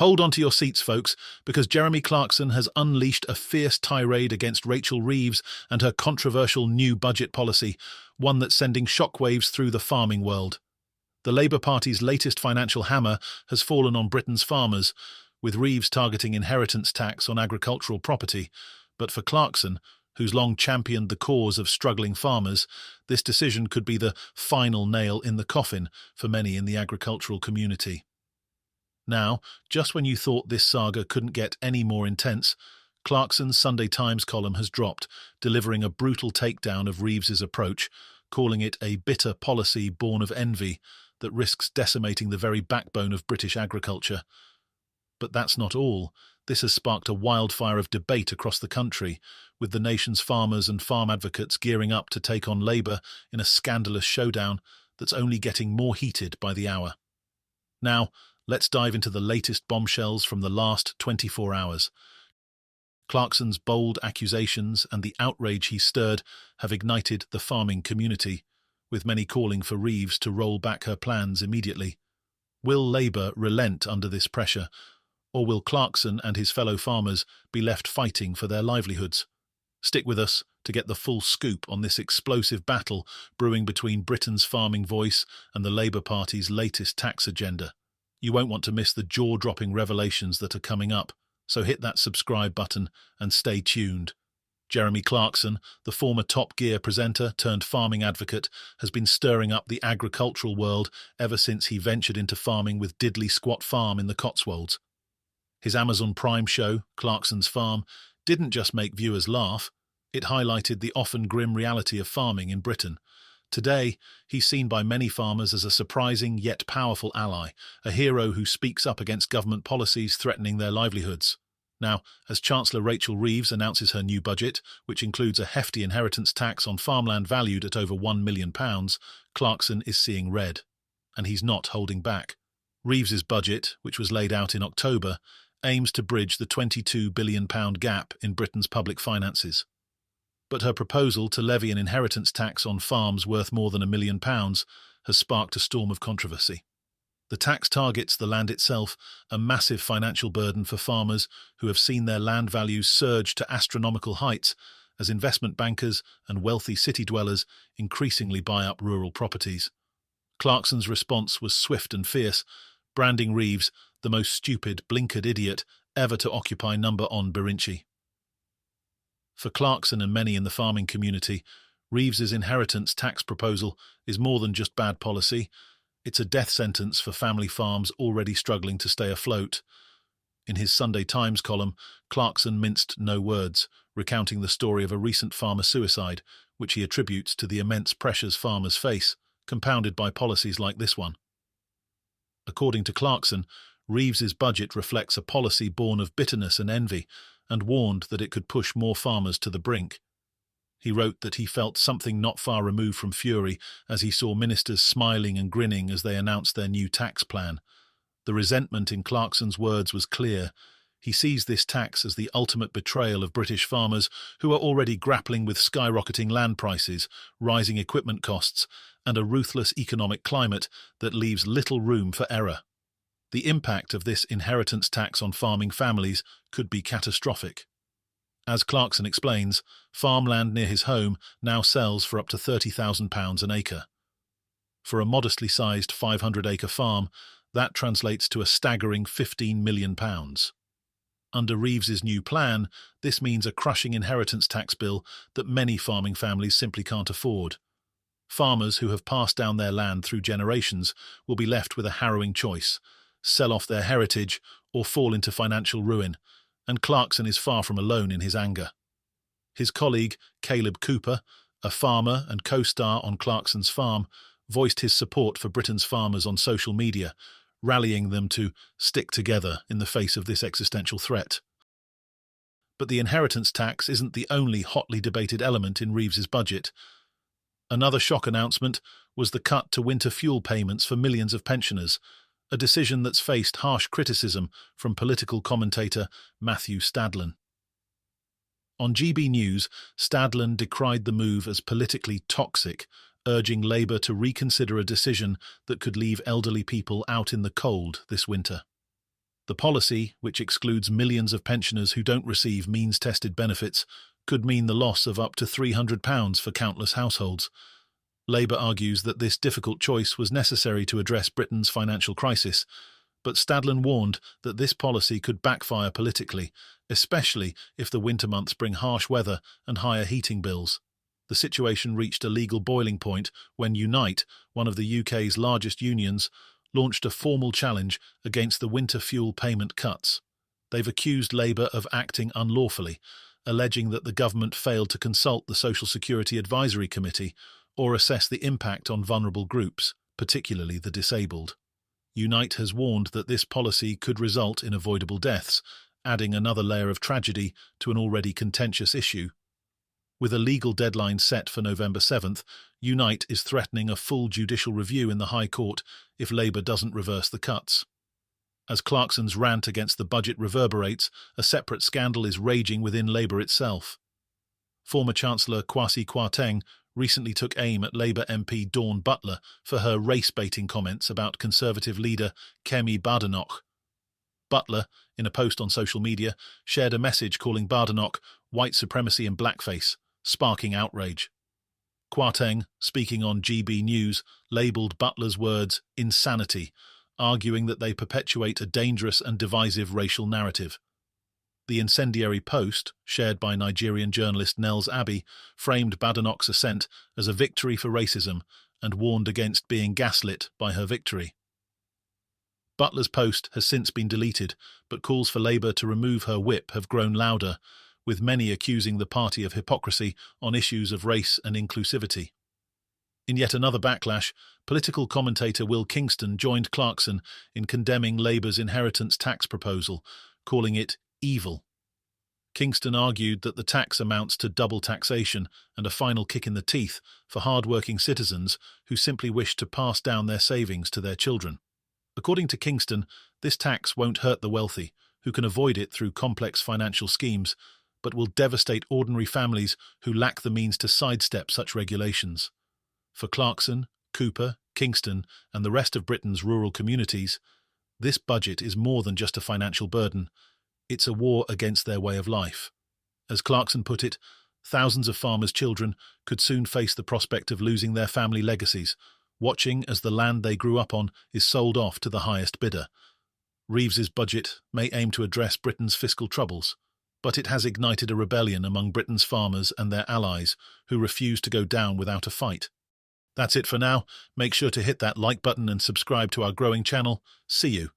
Hold on to your seats, folks, because Jeremy Clarkson has unleashed a fierce tirade against Rachel Reeves and her controversial new budget policy, one that's sending shockwaves through the farming world. The Labour Party's latest financial hammer has fallen on Britain's farmers, with Reeves targeting inheritance tax on agricultural property. But for Clarkson, who's long championed the cause of struggling farmers, this decision could be the final nail in the coffin for many in the agricultural community. Now, just when you thought this saga couldn't get any more intense, Clarkson's Sunday Times column has dropped, delivering a brutal takedown of Reeves's approach, calling it a bitter policy born of envy that risks decimating the very backbone of British agriculture. But that's not all. This has sparked a wildfire of debate across the country, with the nation's farmers and farm advocates gearing up to take on Labour in a scandalous showdown that's only getting more heated by the hour. Now, let's dive into the latest bombshells from the last 24 hours. Clarkson's bold accusations and the outrage he stirred have ignited the farming community, with many calling for Reeves to roll back her plans immediately. Will Labour relent under this pressure, or will Clarkson and his fellow farmers be left fighting for their livelihoods? Stick with us to get the full scoop on this explosive battle brewing between Britain's farming voice and the Labour Party's latest tax agenda. You won't want to miss the jaw-dropping revelations that are coming up, so hit that subscribe button and stay tuned. Jeremy Clarkson, the former Top Gear presenter turned farming advocate, has been stirring up the agricultural world ever since he ventured into farming with Diddley Squat Farm in the Cotswolds. His Amazon Prime show, Clarkson's Farm, didn't just make viewers laugh, it highlighted the often grim reality of farming in Britain. Today, he's seen by many farmers as a surprising yet powerful ally, a hero who speaks up against government policies threatening their livelihoods. Now, as Chancellor Rachel Reeves announces her new budget, which includes a hefty inheritance tax on farmland valued at over £1 million, Clarkson is seeing red. And he's not holding back. Reeves's budget, which was laid out in October, aims to bridge the £22 billion gap in Britain's public finances. But her proposal to levy an inheritance tax on farms worth more than £1 million has sparked a storm of controversy. The tax targets the land itself, a massive financial burden for farmers who have seen their land values surge to astronomical heights as investment bankers and wealthy city dwellers increasingly buy up rural properties. Clarkson's response was swift and fierce, branding Reeves the most stupid, blinkered idiot ever to occupy number on Birinci. For Clarkson and many in the farming community, Reeves's inheritance tax proposal is more than just bad policy. It's a death sentence for family farms already struggling to stay afloat. In his Sunday Times column, Clarkson minced no words, recounting the story of a recent farmer suicide, which he attributes to the immense pressures farmers face, compounded by policies like this one. According to Clarkson, Reeves's budget reflects a policy born of bitterness and envy, and warned that it could push more farmers to the brink. He wrote that he felt something not far removed from fury as he saw ministers smiling and grinning as they announced their new tax plan. The resentment in Clarkson's words was clear. He sees this tax as the ultimate betrayal of British farmers who are already grappling with skyrocketing land prices, rising equipment costs, and a ruthless economic climate that leaves little room for error. The impact of this inheritance tax on farming families could be catastrophic. As Clarkson explains, farmland near his home now sells for up to £30,000 an acre. For a modestly sized 500-acre farm, that translates to a staggering £15 million. Under Reeves's new plan, this means a crushing inheritance tax bill that many farming families simply can't afford. Farmers who have passed down their land through generations will be left with a harrowing choice: sell off their heritage or fall into financial ruin, and Clarkson is far from alone in his anger. His colleague, Caleb Cooper, a farmer and co-star on Clarkson's Farm, voiced his support for Britain's farmers on social media, rallying them to stick together in the face of this existential threat. But the inheritance tax isn't the only hotly debated element in Reeves's budget. Another shock announcement was the cut to winter fuel payments for millions of pensioners, a decision that's faced harsh criticism from political commentator Matthew Stadlen. On GB News, Stadlen decried the move as politically toxic, urging Labour to reconsider a decision that could leave elderly people out in the cold this winter. The policy, which excludes millions of pensioners who don't receive means-tested benefits, could mean the loss of up to £300 for countless households. Labour argues that this difficult choice was necessary to address Britain's financial crisis, but Stadlen warned that this policy could backfire politically, especially if the winter months bring harsh weather and higher heating bills. The situation reached a legal boiling point when Unite, one of the UK's largest unions, launched a formal challenge against the winter fuel payment cuts. They've accused Labour of acting unlawfully, alleging that the government failed to consult the Social Security Advisory Committee or assess the impact on vulnerable groups, particularly the disabled. Unite has warned that this policy could result in avoidable deaths, adding another layer of tragedy to an already contentious issue. With a legal deadline set for November 7th, Unite is threatening a full judicial review in the High Court if Labour doesn't reverse the cuts. As Clarkson's rant against the budget reverberates, a separate scandal is raging within Labour itself. Former Chancellor Kwasi Kwarteng recently took aim at Labour MP Dawn Butler for her race-baiting comments about Conservative leader Kemi Badenoch. Butler, in a post on social media, shared a message calling Badenoch white supremacy and blackface, sparking outrage. Kwarteng, speaking on GB News, labelled Butler's words insanity, arguing that they perpetuate a dangerous and divisive racial narrative. The incendiary post, shared by Nigerian journalist Nels Abbey, framed Badenoch's assent as a victory for racism and warned against being gaslit by her victory. Butler's post has since been deleted, but calls for Labour to remove her whip have grown louder, with many accusing the party of hypocrisy on issues of race and inclusivity. In yet another backlash, political commentator Will Kingston joined Clarkson in condemning Labour's inheritance tax proposal, calling it evil. Kingston argued that the tax amounts to double taxation and a final kick in the teeth for hard-working citizens who simply wish to pass down their savings to their children. According to Kingston, this tax won't hurt the wealthy, who can avoid it through complex financial schemes, but will devastate ordinary families who lack the means to sidestep such regulations. For Clarkson, Cooper, Kingston, and the rest of Britain's rural communities, this budget is more than just a financial burden. It's a war against their way of life. As Clarkson put it, thousands of farmers' children could soon face the prospect of losing their family legacies, watching as the land they grew up on is sold off to the highest bidder. Reeves's budget may aim to address Britain's fiscal troubles, but it has ignited a rebellion among Britain's farmers and their allies who refuse to go down without a fight. That's it for now. Make sure to hit that like button and subscribe to our growing channel. See you.